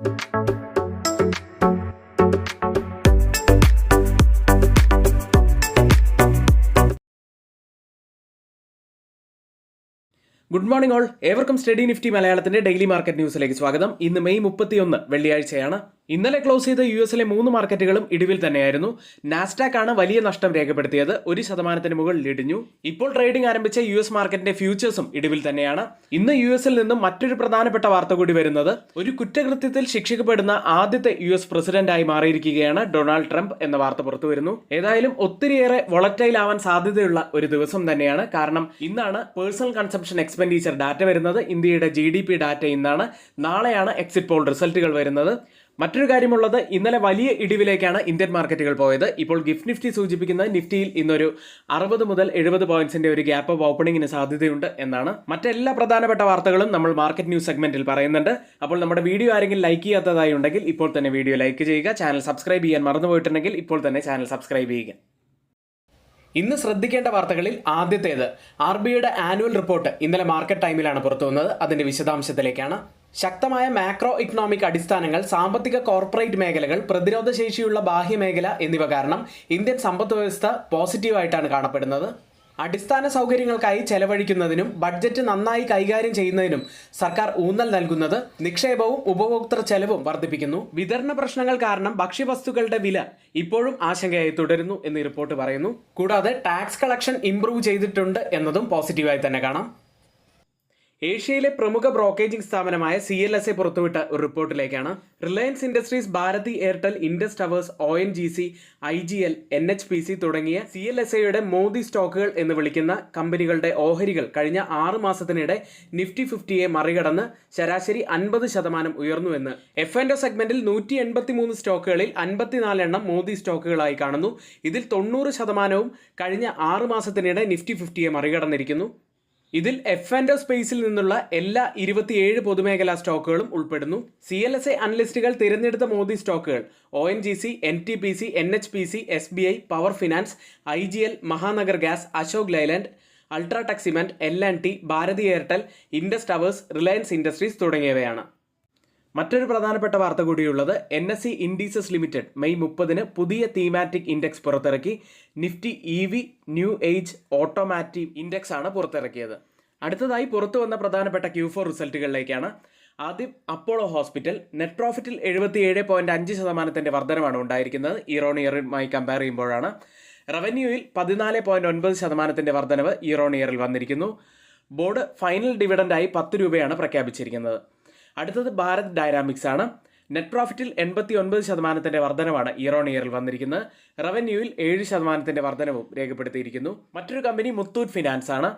Good morning all, ഏവർക്കും study Nifty മലയാളത്തിന്റെ daily market ന്യൂസിലേക്ക് സ്വാഗതം. ഇന്ന് മെയ് 31 വെള്ളിയാഴ്ചയാണ്. ഇന്നലെ ക്ലോസ് ചെയ്ത യുഎസിലെ 3 മാർക്കറ്റുകളും ഇടിവിൽ തന്നെയായിരുന്നു. നാസ്ഡാക്ക് ആണ് വലിയ നഷ്ടം രേഖപ്പെടുത്തിയത്, 1% മുകളിൽ ഇടിഞ്ഞു. ഇപ്പോൾ ട്രേഡിംഗ് ആരംഭിച്ച യുഎസ് മാർക്കറ്റിന്റെ ഫ്യൂച്ചേഴ്സും ഇടിവിൽ തന്നെയാണ്. ഇന്ന് യുഎസിൽ നിന്നും മറ്റൊരു പ്രധാനപ്പെട്ട വാർത്ത കൂടി വരുന്നത്, ഒരു കുറ്റകൃത്യത്തിൽ ശിക്ഷിക്കപ്പെടുന്ന ആദ്യത്തെ യുഎസ് പ്രസിഡന്റായി മാറിയിരിക്കുകയാണ് ഡൊണാൾഡ് ട്രംപ് എന്ന വാർത്ത പുറത്തു വരുന്നു. ഏതായാലും ഒത്തിരിയേറെ വൊളറ്റൈൽ ആവാൻ സാധ്യതയുള്ള ഒരു ദിവസം തന്നെയാണ്. കാരണം ഇന്നാണ് പേഴ്സണൽ കൺസംപ്ഷൻ എക്സ്പെൻഡിച്ചർ ഡാറ്റ വരുന്നത്. ഇന്ത്യയുടെ GDP ഡാറ്റ ഇന്നാണ്. നാളെയാണ് എക്സിറ്റ് പോൾ റിസൾട്ടുകൾ വരുന്നത്. മറ്റൊരു കാര്യമുള്ളത്, ഇന്നലെ വലിയ ഇടിവിലേക്കാണ് ഇന്ത്യൻ മാർക്കറ്റുകൾ പോയത്. ഇപ്പോൾ ഗിഫ്റ്റ് നിഫ്റ്റി സൂചിപ്പിക്കുന്നത് നിഫ്റ്റിയിൽ ഇന്നൊരു 60 മുതൽ 70 പോയിന്റ്സിന്റെ ഒരു ഗ്യാപ്പ് ഓഫ് ഓപ്പണിംഗിന് സാധ്യതയുണ്ട് എന്നാണ്. മറ്റെല്ലാ പ്രധാനപ്പെട്ട വാർത്തകളും നമ്മൾ മാർക്കറ്റ് ന്യൂസ് സെഗ്മെന്റിൽ പറയുന്നുണ്ട്. അപ്പോൾ നമ്മുടെ വീഡിയോ ആരെങ്കിലും ലൈക്ക് ചെയ്യാത്തതായി ഉണ്ടെങ്കിൽ ഇപ്പോൾ തന്നെ വീഡിയോ ലൈക്ക് ചെയ്യുക. ചാനൽ സബ്സ്ക്രൈബ് ചെയ്യാൻ മറന്നുപോയിട്ടുണ്ടെങ്കിൽ ഇപ്പോൾ തന്നെ ചാനൽ സബ്സ്ക്രൈബ് ചെയ്യുക. ഇന്ന് ശ്രദ്ധിക്കേണ്ട വാർത്തകളിൽ ആദ്യത്തേത്, RBIയുടെ ആനുവൽ റിപ്പോർട്ട് ഇന്നലെ മാർക്കറ്റ് ടൈമിലാണ് പുറത്തു വന്നത്. അതിന്റെ വിശദാംശത്തിലേക്കാണ്. ശക്തമായ മാക്രോ ഇക്കണോമിക് അടിസ്ഥാനങ്ങൾ, സാമ്പത്തിക കോർപ്പറേറ്റ് മേഖലകൾ, പ്രതിരോധ ശേഷിയുള്ള ബാഹ്യ മേഖല എന്നിവ കാരണം ഇന്ത്യൻ സമ്പദ് വ്യവസ്ഥ പോസിറ്റീവായിട്ടാണ് കാണപ്പെടുന്നത്. അടിസ്ഥാന സൗകര്യങ്ങൾക്കായി ചെലവഴിക്കുന്നതിനും ബഡ്ജറ്റ് നന്നായി കൈകാര്യം ചെയ്യുന്നതിനും സർക്കാർ ഊന്നൽ നൽകുന്നത് നിക്ഷേപവും ഉപഭോക്തൃ ചെലവും വർദ്ധിപ്പിക്കുന്നു. വിതരണ പ്രശ്നങ്ങൾ കാരണം ഭക്ഷ്യവസ്തുക്കളുടെ വില ഇപ്പോഴും ആശങ്കയായി തുടരുന്നു എന്ന് റിപ്പോർട്ട് പറയുന്നു. കൂടാതെ ടാക്സ് കളക്ഷൻ ഇംപ്രൂവ് ചെയ്തിട്ടുണ്ട് എന്നതും പോസിറ്റീവായി തന്നെ കാണാം. ഏഷ്യയിലെ പ്രമുഖ ബ്രോക്കേജിംഗ് സ്ഥാപനമായ CLSA പുറത്തുവിട്ട ഒരു റിപ്പോർട്ടിലേക്കാണ്. Reliance Industries, Bharti Airtel, Indus Towers, ONGC, IGL, NHPC തുടങ്ങിയ CLSAയുടെ മോദി സ്റ്റോക്കുകൾ എന്ന് വിളിക്കുന്ന കമ്പനികളുടെ ഓഹരികൾ കഴിഞ്ഞ 6 മാസത്തിനിടെ നിഫ്റ്റി 50യെ മറികടന്ന് ശരാശരി 50% ഉയർന്നുവെന്ന്. F&O സെഗ്മെന്റിൽ 183 സ്റ്റോക്കുകളിൽ 54 എണ്ണം മോദി സ്റ്റോക്കുകളായി കാണുന്നു. ഇതിൽ 90% കഴിഞ്ഞ 6 മാസത്തിനിടെ നിഫ്റ്റി 50യെ മറികടന്നിരിക്കുന്നു. ഇതിൽ F&O സ്പേസിൽ നിന്നുള്ള എല്ലാ 27 പൊതുമേഖലാ സ്റ്റോക്കുകളും ഉൾപ്പെടുന്നു. CLSA അനലിസ്റ്റുകൾ തിരഞ്ഞെടുത്ത മോദി സ്റ്റോക്കുകൾ ONGC, NTPC, NHPC, SBI, Power Finance, IGL, Mahanagar Gas, Ashok Leyland, UltraTech Cement, L&T, Bharti Airtel, Indus Towers, Reliance Industries തുടങ്ങിയവയാണ്. മറ്റൊരു പ്രധാനപ്പെട്ട വാർത്ത കൂടിയുള്ളത്, NSE ഇൻഡീസസ് ലിമിറ്റഡ് മെയ് 30 പുതിയ തീമാറ്റിക് ഇൻഡെക്സ് പുറത്തിറക്കി. നിഫ്റ്റി EV new age automotive index ആണ് പുറത്തിറക്കിയത്. അടുത്തതായി പുറത്തു വന്ന പ്രധാനപ്പെട്ട Q4 റിസൾട്ടുകളിലേക്കാണ്. ആദ്യം അപ്പോളോ ഹോസ്പിറ്റൽ. നെറ്റ് പ്രോഫിറ്റിൽ 77.5% വർധനമാണ് ഉണ്ടായിരിക്കുന്നത്. ഇയർ ഓൺ ഇയറുമായി കമ്പയർ ചെയ്യുമ്പോഴാണ്. റവന്യൂവിൽ 14.9% വർധനവ് ഇയർ ഓൺ ഇയറിൽ വന്നിരിക്കുന്നു. ബോർഡ് ഫൈനൽ ഡിവിഡൻഡായി 10 രൂപയാണ് പ്രഖ്യാപിച്ചിരിക്കുന്നത്. അടുത്തത് ഭാരത് ഡൈനാമിക്സ് ആണ്. നെറ്റ് പ്രോഫിറ്റിൽ 89% വർധനവാണ് ഇയർ ഓൺ ഇയറിൽ വന്നിരിക്കുന്നത്. റവന്യൂവിൽ 7% വർധനവും രേഖപ്പെടുത്തിയിരിക്കുന്നു. മറ്റൊരു കമ്പനി മുത്തൂറ്റ് ഫിനാൻസ് ആണ്.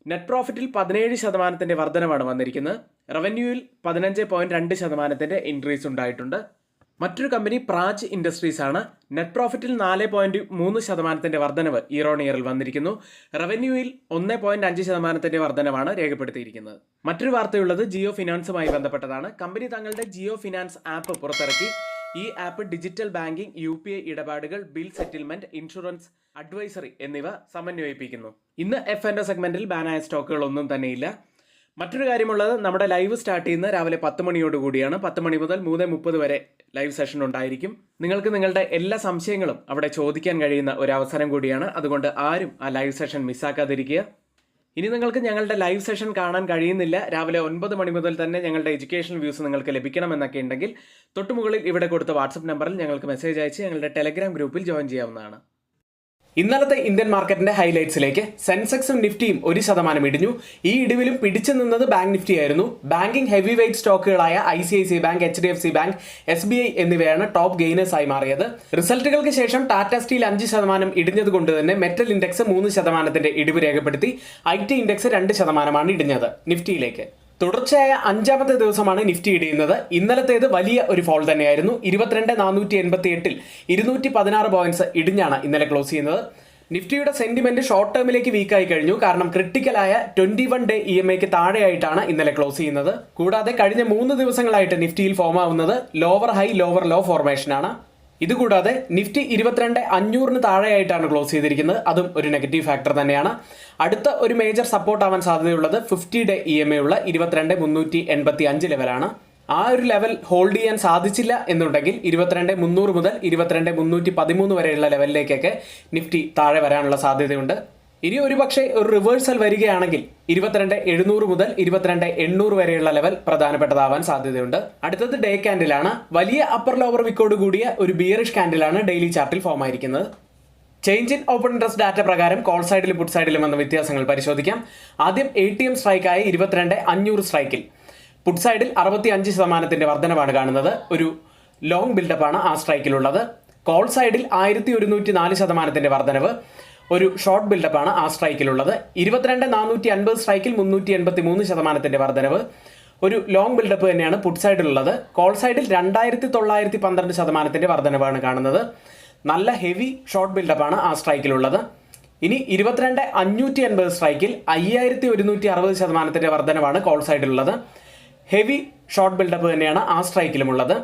നെറ്റ് പ്രോഫിറ്റിൽ 17% വർധനവാണ് വന്നിരിക്കുന്നത്. റവന്യൂവിൽ 15.2% ഇൻക്രീസ് ഉണ്ടായിട്ടുണ്ട്. മറ്റൊരു കമ്പനി പ്രാജ് ഇൻഡസ്ട്രീസ് ആണ്. നെറ്റ് പ്രോഫിറ്റിൽ 4.3% വർധനവ് ഇയർ ഓൺ ഇയറിൽ വന്നിരിക്കുന്നു. റവന്യൂവിൽ 1.5% വർധനവാണ് രേഖപ്പെടുത്തിയിരിക്കുന്നത്. മറ്റൊരു വാർത്തയുള്ളത് ജിയോ ഫിനാൻസുമായി ബന്ധപ്പെട്ടതാണ്. കമ്പനി തങ്ങളുടെ ജിയോ ഫിനാൻസ് ആപ്പ് പുറത്തിറക്കി. ഈ ആപ്പ് ഡിജിറ്റൽ ബാങ്കിംഗ്, UPI ഇടപാടുകൾ, ബിൽ സെറ്റിൽമെന്റ്, ഇൻഷുറൻസ്, അഡ്വൈസറി എന്നിവ സമന്വയിപ്പിക്കുന്നു. ഇന്ന് F&O സെഗ്മെന്റിൽ ബാനായ സ്റ്റോക്കുകൾ ഒന്നും തന്നെയില്ല. മറ്റൊരു കാര്യമുള്ളത്, നമ്മുടെ ലൈവ് സ്റ്റാർട്ട് ചെയ്യുന്ന രാവിലെ 10 മണിയോട് കൂടിയാണ്. 10 മണി മുതൽ 3:30 വരെ ലൈവ് സെഷൻ ഉണ്ടായിരിക്കും. നിങ്ങൾക്ക് നിങ്ങളുടെ എല്ലാ സംശയങ്ങളും അവിടെ ചോദിക്കാൻ കഴിയുന്ന ഒരു അവസരം കൂടിയാണ്. അതുകൊണ്ട് ആരും ആ ലൈവ് സെഷൻ മിസ്സാക്കാതിരിക്കുക. ഇനി നിങ്ങൾക്ക് ഞങ്ങളുടെ ലൈവ് സെഷൻ കാണാൻ കഴിയുന്നില്ല, രാവിലെ 9 മണി മുതൽ തന്നെ ഞങ്ങളുടെ എഡ്യൂക്കേഷണൽ വ്യൂസ് നിങ്ങൾക്ക് ലഭിക്കണമെന്നൊക്കെ ഉണ്ടെങ്കിൽ തൊട്ടുമുകളിൽ ഇവിടെ കൊടുത്ത വാട്സപ്പ് നമ്പറിൽ ഞങ്ങൾക്ക് മെസ്സേജ് അയച്ച് ഞങ്ങളുടെ ടെലഗ്രാം ഗ്രൂപ്പിൽ ജോയിൻ ചെയ്യാവുന്നതാണ്. ഇന്നലത്തെ ഇന്ത്യൻ മാർക്കറ്റിന്റെ ഹൈലൈറ്റ്സിലേക്ക്. സെൻസെക്സും നിഫ്റ്റിയും 1% ഇടിഞ്ഞു. ഈ ഇടിവിലും പിടിച്ചു നിന്നത് ബാങ്ക് നിഫ്റ്റി ആയിരുന്നു. ബാങ്കിംഗ് ഹെവി വെയ്റ്റ് സ്റ്റോക്കുകളായ ICICI bank, HDFC bank, SBI എന്നിവയാണ് ടോപ്പ് ഗെയിനേഴ്സ് ആയി മാറിയത്. റിസൾട്ടുകൾക്ക് ശേഷം ടാറ്റ സ്റ്റീൽ 5% ഇടിഞ്ഞതുകൊണ്ട് തന്നെ മെറ്റൽ ഇൻഡെക്സ് 3% ഇടിവ് രേഖപ്പെടുത്തി. IT index 2% ഇടിഞ്ഞത്. നിഫ്റ്റിയിലേക്ക് തുടർച്ചയായ 5ാമത്തെ ദിവസമാണ് നിഫ്റ്റി ഇടിയുന്നത്. ഇന്നലത്തേത് വലിയ ഒരു ഫോൾ തന്നെയായിരുന്നു. 22,488 216 പോയിന്റ്സ് ഇടിഞ്ഞാണ് ഇന്നലെ ക്ലോസ് ചെയ്യുന്നത്. നിഫ്റ്റിയുടെ സെന്റിമെന്റ് ഷോർട്ട് ടേമിലേക്ക് വീക്കായി കഴിഞ്ഞു. കാരണം ക്രിട്ടിക്കലായ 21 ഡേ EMAയ്ക്ക് താഴെയായിട്ടാണ് ഇന്നലെ ക്ലോസ് ചെയ്യുന്നത്. കൂടാതെ കഴിഞ്ഞ 3 ദിവസങ്ങളായിട്ട് നിഫ്റ്റിയിൽ ഫോം ആവുന്നത് ലോവർ ഹൈ ലോവർ ലോ ഫോർമേഷനാണ്. ഇതുകൂടാതെ നിഫ്റ്റി 22,500 താഴെയായിട്ടാണ് ക്ലോസ് ചെയ്തിരിക്കുന്നത്. അതും ഒരു നെഗറ്റീവ് ഫാക്ടർ തന്നെയാണ്. അടുത്ത ഒരു മേജർ സപ്പോർട്ട് ആവാൻ സാധ്യതയുള്ളത് 50 ഡേ EMA ഉള്ള 22,385 ലെവലാണ്. ആ ഒരു ലെവൽ ഹോൾഡ് ചെയ്യാൻ സാധിച്ചില്ല എന്നുണ്ടെങ്കിൽ 22,300 മുതൽ 22,313 വരെയുള്ള ലെവലിലേക്കൊക്കെ നിഫ്റ്റി താഴെ വരാനുള്ള സാധ്യതയുണ്ട്. ഇനി ഒരു പക്ഷേ ഒരു റിവേഴ്സൽ വരികയാണെങ്കിൽ 22,700 മുതൽ 22,800 വരെയുള്ള ലെവൽ പ്രധാനപ്പെട്ടതാവാൻ സാധ്യതയുണ്ട്. അടുത്തത് ഡേ ക്യാൻഡിലാണ്. വലിയ അപ്പർ ലോവർ വിക്കോട് കൂടിയ ഒരു ബിയറിഷ് ക്യാൻഡിലാണ് ഡെയിലി ചാർട്ടിൽ ഫോം ആയിരിക്കുന്നത്. Change in open interest data പ്രകാരം കോൾ സൈഡിലും പുട്ട് സൈഡിലും വന്ന വ്യത്യാസങ്ങൾ പരിശോധിക്കാം. ആദ്യം ATM സ്ട്രൈക്കായ 22,500 സ്ട്രൈക്കിൽ പുട്ട് സൈഡിൽ 65% വർധനവാണ് കാണുന്നത്. ഒരു ലോങ് ബിൽഡപ്പാണ് ആ സ്ട്രൈക്കിലുള്ളത്. കോൾ സൈഡിൽ 1104% വർധനവ്, ഒരു ഷോർട്ട് ബിൽഡപ്പാണ് ആ സ്ട്രൈക്കിലുള്ളത്. 22,450 സ്ട്രൈക്കിൽ 383% വർധനവ്, ഒരു ലോങ് ബിൽഡപ്പ് തന്നെയാണ് പുട്ട് സൈഡിലുള്ളത്. കോൾ സൈഡിൽ 2,912% വർധനവാണ് കാണുന്നത്. നല്ല ഹെവി ഷോർട്ട് ബിൽഡപ്പാണ് ആ സ്ട്രൈക്കിലുള്ളത്. ഇനി 22,580 സ്ട്രൈക്കിൽ 5,160% വർധനവാണ് കോൾ സൈഡിലുള്ളത്. ഹെവി ഷോർട്ട് ബിൽഡപ്പ് തന്നെയാണ് ആ സ്ട്രൈക്കിലുമുള്ളത്.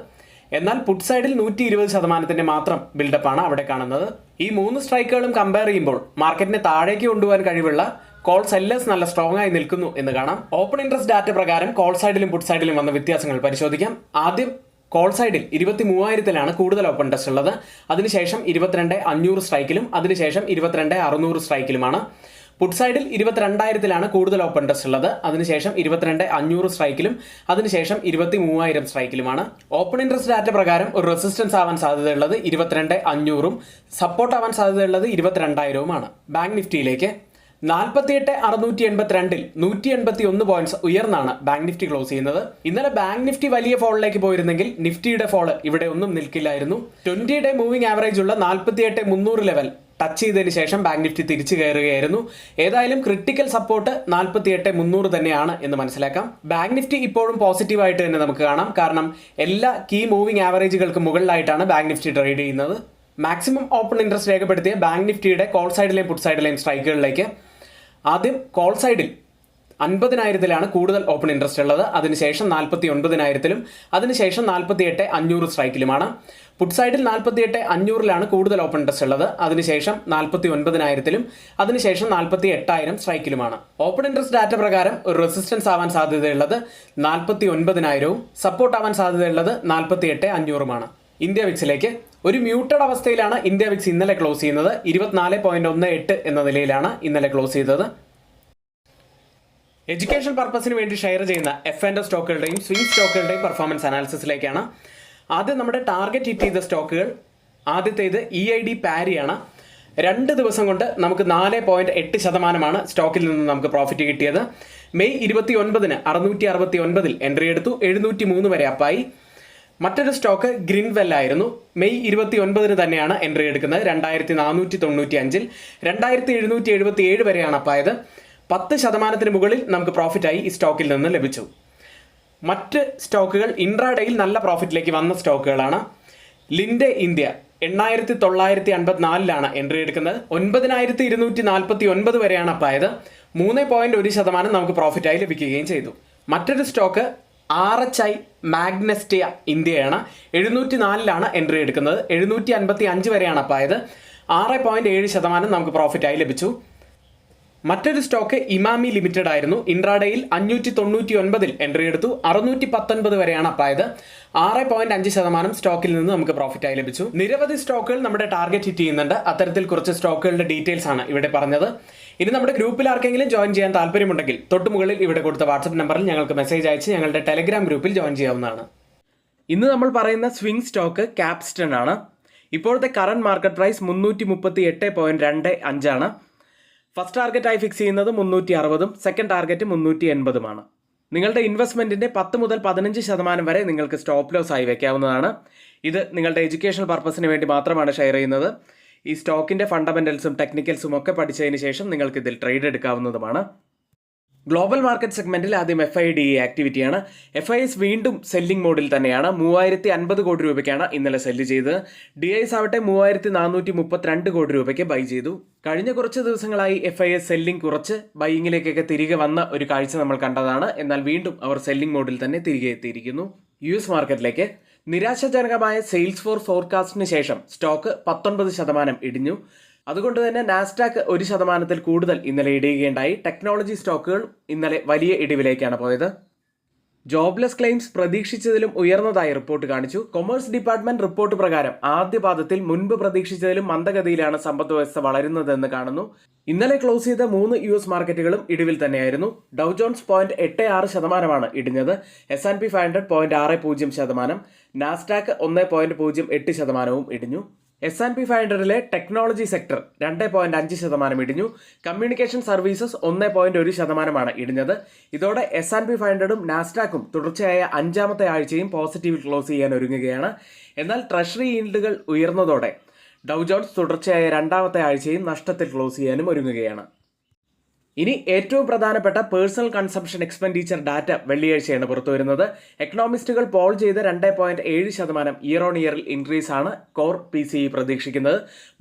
എന്നാൽ പുട്ട് സൈഡിൽ 120% മാത്രം ബിൽഡപ്പാണ് അവിടെ കാണുന്നത്. ഈ 3 സ്ട്രൈക്കുകളും കമ്പയർ ചെയ്യുമ്പോൾ മാർക്കറ്റിനെ താഴേക്ക് കൊണ്ടുപോകാൻ കഴിവുള്ള കോൾ സെല്ലേഴ്സ് നല്ല സ്ട്രോങ് ആയി നിൽക്കുന്നു എന്ന് കാണാം. ഓപ്പൺ ഇൻട്രസ്റ്റ് ഡാറ്റ പ്രകാരം കോൾ സൈഡിലും പുട്ട് സൈഡിലും വന്ന വ്യത്യാസങ്ങൾ പരിശോധിക്കാം. ആദ്യം കോൾ സൈഡിൽ 23,000 കൂടുതൽ ഓപ്പൺ ഇൻട്രസ്റ്റ് ഉള്ളത്. അതിനുശേഷം 22,500 സ്ട്രൈക്കിലും അതിനുശേഷം 22,600 സ്ട്രൈക്കിലുമാണ്. പുട്ട് സൈഡിൽ 22,000 കൂടുതൽ ഓപ്പൺ ഇൻട്രസ്റ്റ് ഉള്ളത്. അതിനുശേഷം 22,500 സ്ട്രൈക്കിലും അതിനുശേഷം 23,000 സ്ട്രൈക്കിലുമാണ്. ഓപ്പൺ ഇൻട്രസ്റ്റ് ഡാറ്റ പ്രകാരം ഒരു റെസിസ്റ്റൻസ് ആവാൻ സാധ്യതയുള്ളത് 22,500ഉം സപ്പോർട്ട് ആവാൻ സാധ്യതയുള്ളത് 22,000ഉമാണ്. ബാങ്ക് നിഫ്റ്റിയിലേക്ക് 48,682 181 പോയിന്റ്സ് ഉയർന്നാണ് ബാങ്ക് നിഫ്റ്റി ക്ലോസ് ചെയ്യുന്നത്. ഇന്നലെ ബാങ്ക് നിഫ്റ്റി വലിയ ഫോളിലേക്ക് പോയിരുന്നെങ്കിൽ നിഫ്റ്റിയുടെ ഫോള് ഇവിടെ ഒന്നും നിൽക്കില്ലായിരുന്നു. 20 ഡേ മൂവിംഗ് ആവറേജ് ഉള്ള 48,300 ലെവൽ ടച്ച് ചെയ്തതിന് ശേഷം ബാങ്ക് നിഫ്റ്റി തിരിച്ചു കയറുകയായിരുന്നു. ഏതായാലും ക്രിട്ടിക്കൽ സപ്പോർട്ട് 48,300 തന്നെയാണ് എന്ന് മനസ്സിലാക്കാം. ബാങ്ക് നിഫ്റ്റി ഇപ്പോഴും പോസിറ്റീവായിട്ട് തന്നെ നമുക്ക് കാണാം. കാരണം എല്ലാ കീ മൂവിംഗ് ആവറേജുകൾക്ക് മുകളിലായിട്ടാണ് ബാങ്ക് നിഫ്റ്റി ട്രേഡ് ചെയ്യുന്നത്. മാക്സിമം ഓപ്പൺ ഇൻട്രസ്റ്റ് രേഖപ്പെടുത്തിയ ബാങ്ക് നിഫ്റ്റിയുടെ കോൾ സൈഡിലെയും പുട്ട് സൈഡിലെയും സ്ട്രൈക്കുകളിലേക്ക് ആദ്യം കോൾ സൈഡിൽ 50,000 കൂടുതൽ ഓപ്പൺ ഇൻട്രസ്റ്റ് ഉള്ളത്. അതിനുശേഷം 49,000 അതിനുശേഷം 48,500 സ്ട്രൈക്കിലുമാണ്. പുട്ട് സൈഡിൽ 48,500 കൂടുതൽ ഓപ്പൺ ഇൻട്രസ്റ്റ് ഉള്ളത്. അതിനുശേഷം 49,000 അതിനുശേഷം 48,000 സ്ട്രൈക്കിലുമാണ്. ഓപ്പൺ ഇൻട്രസ്റ്റ് ഡാറ്റ പ്രകാരം ഒരു റെസിസ്റ്റൻസ് ആവാൻ സാധ്യതയുള്ളത് 49,000ഉം സപ്പോർട്ട് ആവാൻ സാധ്യതയുള്ളത് 48,500ഉമാണ്. ഇന്ത്യ വിക്സിലേക്ക് ഒരു മ്യൂട്ടഡ് അവസ്ഥയിലാണ് ഇന്ത്യ വിക്സ് ഇന്നലെ ക്ലോസ് ചെയ്യുന്നത്. 24.18 എന്ന നിലയിലാണ് ഇന്നലെ ക്ലോസ് ചെയ്തത്. എഡ്യൂക്കേഷൻ പർപ്പസിന് വേണ്ടി ഷെയർ ചെയ്യുന്ന F&O സ്റ്റോക്കുകളുടെയും സ്വിംഗ് സ്റ്റോക്കുകളുടെയും പെർഫോമൻസ് അനാലിസിസിലേക്കാണ്. ആദ്യം നമ്മുടെ ടാർഗറ്റ് ഹിറ്റ് ചെയ്ത സ്റ്റോക്കുകൾ. ആദ്യത്തേത് EID പാരിയാണ്. 2 ദിവസം കൊണ്ട് നമുക്ക് 4.8% സ്റ്റോക്കിൽ നിന്ന് നമുക്ക് പ്രോഫിറ്റ് കിട്ടിയത്. മെയ് 29-ന് 669 എൻട്രി എടുത്തു. 703 വരെ അപ്പായി. മറ്റൊരു സ്റ്റോക്ക് ഗ്രിൻവെൽ ആയിരുന്നു. മെയ് 29-ന് തന്നെയാണ് എൻട്രി എടുക്കുന്നത്. 2,495 2,777 വരെയാണ് അപ്പായത്. 10% മുകളിൽ നമുക്ക് പ്രോഫിറ്റായി ഈ സ്റ്റോക്കിൽ നിന്ന് ലഭിച്ചു. മറ്റ് സ്റ്റോക്കുകൾ ഇൻട്രാഡേയിൽ നല്ല പ്രോഫിറ്റിലേക്ക് വന്ന സ്റ്റോക്കുകളാണ്. ലിൻഡെ ഇന്ത്യ 8,954 എൻട്രി എടുക്കുന്നത്. 9,249 വരെയാണ് അപ്പായത്. 3.1% നമുക്ക് പ്രോഫിറ്റായി ലഭിക്കുകയും ചെയ്തു. മറ്റൊരു സ്റ്റോക്ക് RHI മാഗ്നസ്റ്റിയ ഇന്ത്യയാണ്. 704 എൻട്രി എടുക്കുന്നത്. 755 വരെയാണ് അപ്പായത്. 6.7% നമുക്ക് പ്രോഫിറ്റായി ലഭിച്ചു. മറ്റൊരു സ്റ്റോക്ക് ഇമാമി ലിമിറ്റഡ് ആയിരുന്നു. ഇൻട്രാഡേയിൽ 599 എൻട്രി എടുത്തു. 619 വരെയാണ് അപ്പായത്. 6.5% സ്റ്റോക്കിൽ നിന്ന് നമുക്ക് പ്രോഫിറ്റായി ലഭിച്ചു. നിരവധി സ്റ്റോക്കുകൾ നമ്മുടെ ടാർഗറ്റ് ഹിറ്റ് ചെയ്യുന്നുണ്ട്. അത്തരത്തിൽ കുറച്ച് സ്റ്റോക്കുകളുടെ ഡീറ്റെയിൽസ് ആണ് ഇവിടെ പറഞ്ഞത്. ഇനി നമ്മുടെ ഗ്രൂപ്പിൽ ആർക്കെങ്കിലും ജോയിൻ ചെയ്യാൻ താല്പര്യമുണ്ടെങ്കിൽ തൊട്ടുമുകളിൽ ഇവിടെ കൊടുത്ത വാട്സപ്പ് നമ്പറിൽ ഞങ്ങൾക്ക് മെസ്സേജ് അയച്ച് ഞങ്ങളുടെ ടെലഗ്രാം ഗ്രൂപ്പിൽ ജോയിൻ ചെയ്യാവുന്നതാണ്. ഇന്ന് നമ്മൾ പറയുന്ന സ്വിംഗ് സ്റ്റോക്ക് ക്യാപ്സ്റ്റൺ ആണ്. ഇപ്പോഴത്തെ കറന്റ് മാർക്കറ്റ് പ്രൈസ് 338.25 ആണ്. ഫസ്റ്റ് ടാർഗറ്റായി ഫിക്സ് ചെയ്യുന്നത് 360ഉം സെക്കൻഡ് ടാർഗറ്റ് 380ഉമാണ്. നിങ്ങളുടെ ഇൻവെസ്റ്റ്മെന്റിന്റെ 10 മുതൽ 15% വരെ നിങ്ങൾക്ക് സ്റ്റോപ്പ് ലോസ് ആയി വെക്കാവുന്നതാണ്. ഇത് നിങ്ങളുടെ എഡ്യൂക്കേഷണൽ പർപ്പസിന് വേണ്ടി മാത്രമാണ് ഷെയർ ചെയ്യുന്നത്. ഈ സ്റ്റോക്കിന്റെ ഫണ്ടമെന്റൽസും ടെക്നിക്കൽസും ഒക്കെ പഠിച്ചതിന് ശേഷം നിങ്ങൾക്ക് ഇതിൽ ട്രേഡ് എടുക്കാവുന്നതുമാണ്. ഗ്ലോബൽ മാർക്കറ്റ് സെഗ്മെന്റിൽ ആദ്യം FIDE ആക്ടിവിറ്റിയാണ്. FIS വീണ്ടും സെല്ലിംഗ് മോഡിൽ തന്നെയാണ്. 3,050 കോടി രൂപയ്ക്കാണ് ഇന്നലെ സെല്ല് ചെയ്തത്. DIS ആവട്ടെ 3,432 കോടി രൂപയ്ക്ക് ബൈ ചെയ്തു. കഴിഞ്ഞ കുറച്ച് ദിവസങ്ങളായി FIS സെല്ലിംഗ് കുറച്ച് ബൈയിങ്ങിലേക്കൊക്കെ തിരികെ വന്ന ഒരു കാഴ്ച നമ്മൾ കണ്ടതാണ്. എന്നാൽ വീണ്ടും അവർ സെല്ലിംഗ് മോഡിൽ തന്നെ തിരികെ എത്തിയിരിക്കുന്നു. US മാർക്കറ്റിലേക്ക് നിരാശാജനകമായ സെയിൽസ് ഫോർകാസ്റ്റിന് ശേഷം സ്റ്റോക്ക് 19% ഇടിഞ്ഞു. അതുകൊണ്ട് തന്നെ നാസ്ഡാക്ക് 1% കൂടുതൽ ഇന്നലെ ഇടിയുകയുണ്ടായി. ടെക്നോളജി സ്റ്റോക്കുകൾ ഇന്നലെ വലിയ ഇടിവിലേക്കാണ് പോയത്. ജോബ്ലെസ് ക്ലെയിംസ് പ്രതീക്ഷിച്ചതിലും ഉയർന്നതായി റിപ്പോർട്ട് കാണിച്ചു. കൊമേഴ്സ് ഡിപ്പാർട്ട്മെന്റ് റിപ്പോർട്ട് പ്രകാരം ആദ്യ പാദത്തിൽ മുൻപ് പ്രതീക്ഷിച്ചതിലും മന്ദഗതിയിലാണ് സമ്പദ് വ്യവസ്ഥ വളരുന്നതെന്ന് കാണുന്നു. ഇന്നലെ ക്ലോസ് ചെയ്ത 3 US മാർക്കറ്റുകളും ഇടിവിൽ തന്നെയായിരുന്നു. ഡൗ ജോൺസ് 0.86% ഇടിഞ്ഞത്. S&P 500 0.60%, നാസ്ഡാക്ക് 1.08% ഇടിഞ്ഞു. S&P 500-ലെ ടെക്നോളജി സെക്ടർ 2.5% ഇടിഞ്ഞു. Communication services 1.1% ഇടിഞ്ഞത്. ഇതോടെ S&P 500-ഉം നാസ്ഡാക്കും തുടർച്ചയായ 5ാമത്തെ ആഴ്ചയും പോസിറ്റീവിൽ ക്ലോസ് ചെയ്യാൻ ഒരുങ്ങുകയാണ്. എന്നാൽ ട്രഷറി ഈൽഡുകൾ ഉയർന്നതോടെ ഡൗ ജോൺസ് തുടർച്ചയായ 2ാമത്തെ ആഴ്ചയും നഷ്ടത്തിൽ ക്ലോസ് ചെയ്യാനും ഒരുങ്ങുകയാണ്. ഇനി ഏറ്റവും പ്രധാനപ്പെട്ട പേഴ്സണൽ കൺസംഷൻ എക്സ്പെൻഡിച്ചർ ഡാറ്റ വെള്ളിയാഴ്ചയാണ് പുറത്തുവരുന്നത്. എക്കണോമിസ്റ്റുകൾ പോൾ ചെയ്ത് 2.7% ഇയർ ഓൺ ഇയറിൽ ഇൻക്രീസ് ആണ് കോർ PCE പ്രതീക്ഷിക്കുന്നത്.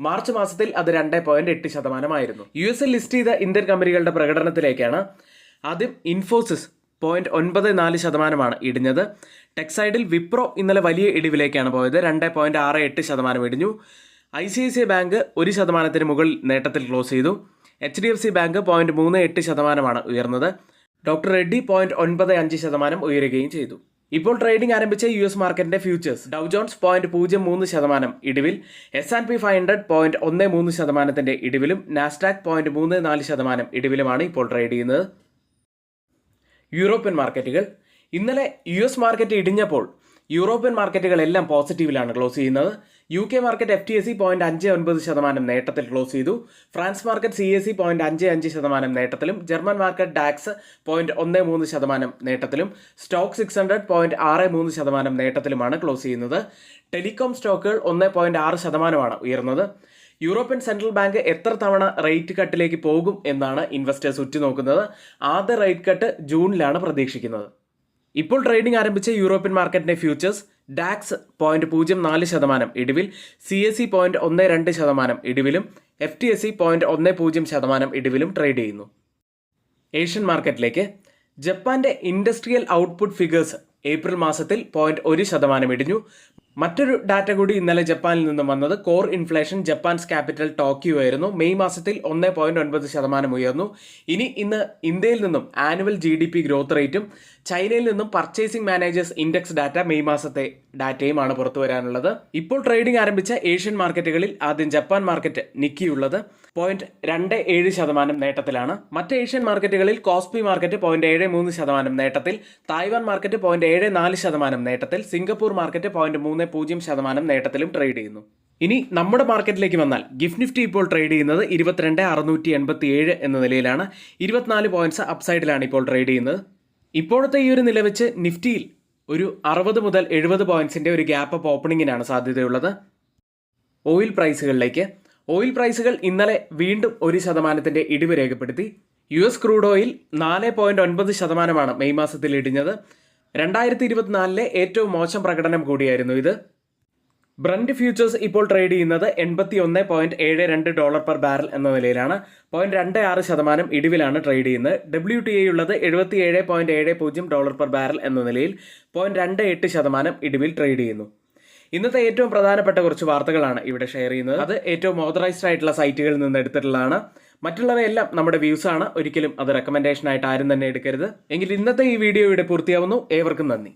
മാർച്ച് മാസത്തിൽ അത് 2.8% ആയിരുന്നു. US ലിസ്റ്റ് ചെയ്ത ഇന്ത്യൻ കമ്പനികളുടെ പ്രകടനത്തിലേക്കാണ്. ആദ്യം ഇൻഫോസിസ് 0.94% ഇടിഞ്ഞത്. ടെക്സൈഡിൽ വിപ്രോ ഇന്നലെ വലിയ ഇടിവിലേക്കാണ് പോയത്. 2.68% ഇടിഞ്ഞു. ICICI ബാങ്ക് 1% മുകളിൽ നേട്ടത്തിൽ ക്ലോസ് ചെയ്തു. HDFC ബാങ്ക് 0.38% ഉയർന്നത്. ഡോക്ടർ റെഡ്ഡി 0.95% ഉയരുകയും ചെയ്തു. ഇപ്പോൾ ട്രേഡിംഗ് ആരംഭിച്ച US മാർക്കറ്റിന്റെ ഫ്യൂച്ചേഴ്സ്. ഡൗ ജോൺസ് 0.03% ഇടിവിൽ, S&P 500 0.13% ഇടിവിലും, നാസ്ഡാക്ക് 0.34% ഇടിവിലുമാണ് ഇപ്പോൾ ട്രേഡ് ചെയ്യുന്നത്. യൂറോപ്യൻ മാർക്കറ്റുകൾ. ഇന്നലെ US മാർക്കറ്റ് ഇടിഞ്ഞപ്പോൾ യൂറോപ്യൻ മാർക്കറ്റുകളെല്ലാം പോസിറ്റീവിലാണ് ക്ലോസ് ചെയ്യുന്നത്. UK മാർക്കറ്റ് FTSE 0.59% നേട്ടത്തിൽ ക്ലോസ് ചെയ്തു. ഫ്രാൻസ് മാർക്കറ്റ് CAC 0.55% നേട്ടത്തിലും, ജർമ്മൻ മാർക്കറ്റ് ഡാക്സ് 0.13% നേട്ടത്തിലും, സ്റ്റോക്ക് 600 0.63% നേട്ടത്തിലുമാണ് ക്ലോസ് ചെയ്യുന്നത്. ടെലികോം സ്റ്റോക്കുകൾ 1.6% ഉയർന്നത്. യൂറോപ്യൻ സെൻട്രൽ ബാങ്ക് എത്ര തവണ റേറ്റ് കട്ടിലേക്ക് പോകും എന്നാണ് ഇൻവെസ്റ്റേഴ്സ് ഉറ്റുനോക്കുന്നത്. ആദ്യ റേറ്റ് കട്ട് ജൂണിലാണ് പ്രതീക്ഷിക്കുന്നത്. ഇപ്പോൾ ട്രേഡിംഗ് ആരംഭിച്ച യൂറോപ്യൻ മാർക്കറ്റിന്റെ ഫ്യൂച്ചേഴ്സ്. ഡാക്സ് 0.04% ഇടിവിൽ, CAC 0.12% ഇടിവിലും, FTSE 0.10% ഇടിവിലും ട്രേഡ് ചെയ്യുന്നു. ഏഷ്യൻ മാർക്കറ്റിലേക്ക്. ജപ്പാന്റെ ഇൻഡസ്ട്രിയൽ ഔട്ട്പുട്ട് ഫിഗേഴ്സ് ഏപ്രിൽ മാസത്തിൽ 0.1% ഇടിഞ്ഞു. മറ്റൊരു ഡാറ്റ കൂടി ഇന്നലെ ജപ്പാനിൽ നിന്നും വന്നത് കോർ ഇൻഫ്ലേഷൻ ജപ്പാൻസ് ക്യാപിറ്റൽ ടോക്കിയോ ആയിരുന്നു. മെയ് മാസത്തിൽ 1.9% ഉയർന്നു. ഇന്ന് ഇന്ത്യയിൽ നിന്നും ആനുവൽ GDP ഗ്രോത്ത് റേറ്റും ചൈനയിൽ നിന്നും purchasing managers index data May മാസത്തെ ഡാറ്റയുമാണ് പുറത്തു വരാനുള്ളത്. ഇപ്പോൾ ട്രേഡിംഗ് ആരംഭിച്ച ഏഷ്യൻ മാർക്കറ്റുകളിൽ ആദ്യം ജപ്പാൻ മാർക്കറ്റ് നിക്കി ഉള്ളത് 0.27% നേട്ടത്തിലാണ്. മറ്റ് ഏഷ്യൻ മാർക്കറ്റുകളിൽ കോസ്പി മാർക്കറ്റ് 0.73% നേട്ടത്തിൽ, തായ്വാൻ മാർക്കറ്റ് 0.74% നേട്ടത്തിൽ, സിംഗപ്പൂർ മാർക്കറ്റ് 0.30% നേട്ടത്തിലും ട്രേഡ് ചെയ്യുന്നു. ഇനി നമ്മുടെ മാർക്കറ്റിലേക്ക് വന്നാൽ ഗിഫ്റ്റ് നിഫ്റ്റി ഇപ്പോൾ ട്രേഡ് ചെയ്യുന്നത് 22,687 എന്ന നിലയിലാണ്. 24 പോയിന്റ്സ് അപ്സൈഡിലാണ് ഇപ്പോൾ ട്രേഡ് ചെയ്യുന്നത്. ഇപ്പോഴത്തെ ഈ ഒരു നില വെച്ച് നിഫ്റ്റിയിൽ ഒരു 60 മുതൽ 70 പോയിന്റ്സിന്റെ ഒരു ഗ്യാപ്പ് അപ്പ് ഓപ്പണിങ്ങിനാണ് സാധ്യതയുള്ളത്. ഓയിൽ പ്രൈസുകളിലേക്ക്. ഓയിൽ പ്രൈസുകൾ ഇന്നലെ വീണ്ടും 1% ഇടിവ് രേഖപ്പെടുത്തി. US ക്രൂഡ് ഓയിൽ 4.9% മെയ് മാസത്തിൽ ഇടിഞ്ഞത്. 2024-ലെ ഏറ്റവും മോശം പ്രകടനം കൂടിയായിരുന്നു ഇത്. ബ്രന്റ് ഫ്യൂച്ചേഴ്സ് ഇപ്പോൾ ട്രേഡ് ചെയ്യുന്നത് $81.72 പെർ ബാരൽ എന്ന നിലയിലാണ്. 0.26% ഇടിവിലാണ് ട്രേഡ് ചെയ്യുന്നത്. WTI ഉള്ളത് $77.70 പെർ ബാരൽ എന്ന നിലയിൽ 0.28% ഇടിവിൽ ട്രേഡ് ചെയ്യുന്നു. ഇന്നത്തെ ഏറ്റവും പ്രധാനപ്പെട്ട കുറച്ച് വാർത്തകളാണ് ഇവിടെ ഷെയർ ചെയ്യുന്നത്. അത് ഏറ്റവും ഓതറൈസ്ഡ് ആയിട്ടുള്ള സൈറ്റുകളിൽ നിന്ന് എടുത്തിട്ടുള്ളതാണ്. മറ്റുള്ളവയെല്ലാം നമ്മുടെ വ്യൂസ് ആണ്. ഒരിക്കലും അത് റെക്കമെൻഡേഷൻ ആയിട്ട് ആരും തന്നെ എടുക്കരുത്. എങ്കിൽ ഇന്നത്തെ ഈ വീഡിയോ ഇവിടെ പൂർത്തിയാവുന്നു. ഏവർക്കും നന്ദി.